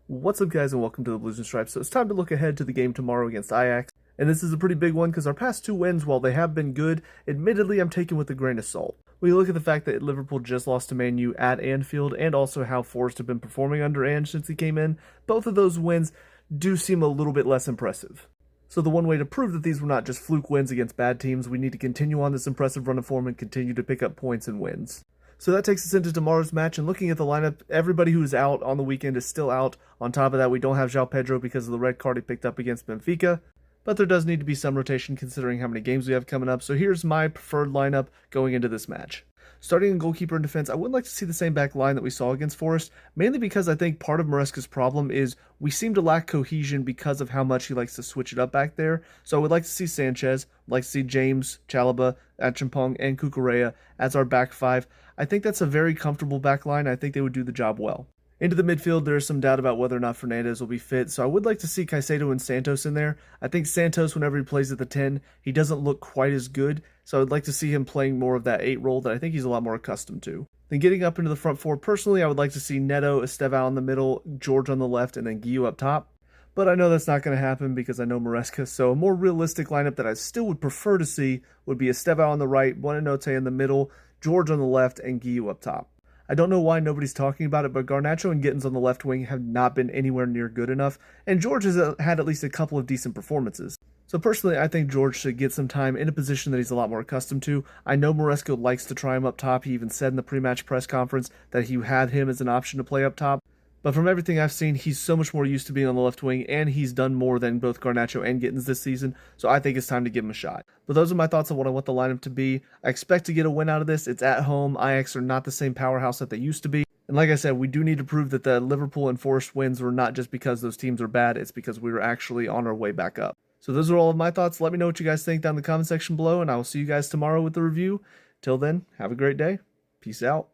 What's up, guys, and welcome to the Blues and Stripes. So it's time to look ahead to the game tomorrow against Ajax. And this is a pretty big one because our past two wins, while they have been good, admittedly I'm taking with a grain of salt. When you look at the fact that Liverpool just lost to Man U at Anfield, and also how Forrest have been performing under Ange since he came in, both of those wins do seem a little bit less impressive. So the one way to prove that these were not just fluke wins against bad teams, we need to continue on this impressive run of form and continue to pick up points and wins. So that takes us into tomorrow's match, and looking at the lineup, everybody who is out on the weekend is still out. On top of that, we don't have João Pedro because of the red card he picked up against Benfica, but there does need to be some rotation considering how many games we have coming up. So here's my preferred lineup going into this match. Starting in goalkeeper and defense, I would like to see the same back line that we saw against Forest, mainly because I think part of Maresca's problem is we seem to lack cohesion because of how much he likes to switch it up back there. So I would like to see Sanchez, I'd like to see James, Chalobah, Achampong, and Cucurella as our back five. I think that's a very comfortable back line. I think they would do the job well. Into the midfield, there is some doubt about whether or not Fernandes will be fit, so I would like to see Caicedo and Santos in there. I think Santos, whenever he plays at the 10, he doesn't look quite as good, so I would like to see him playing more of that 8 role that I think he's a lot more accustomed to. Then getting up into the front four, personally, I would like to see Neto, Estevao in the middle, George on the left, and then Guiu up top. But I know that's not going to happen because I know Maresca, so a more realistic lineup that I still would prefer to see would be Estevao on the right, Buonanotte in the middle, George on the left, and Guiu up top. I don't know why nobody's talking about it, but Garnacho and Gittins on the left wing have not been anywhere near good enough, and George has had at least a couple of decent performances. So personally, I think George should get some time in a position that he's a lot more accustomed to. I know Maresca likes to try him up top. He even said in the pre-match press conference that he had him as an option to play up top. But from everything I've seen, he's so much more used to being on the left wing, and he's done more than both Garnacho and Gittins this season, so I think it's time to give him a shot. But those are my thoughts on what I want the lineup to be. I expect to get a win out of this. It's at home. Ajax are not the same powerhouse that they used to be. And like I said, we do need to prove that the Liverpool and Forest wins were not just because those teams are bad, it's because we were actually on our way back up. So those are all of my thoughts. Let me know what you guys think down in the comment section below, and I will see you guys tomorrow with the review. Till then, have a great day. Peace out.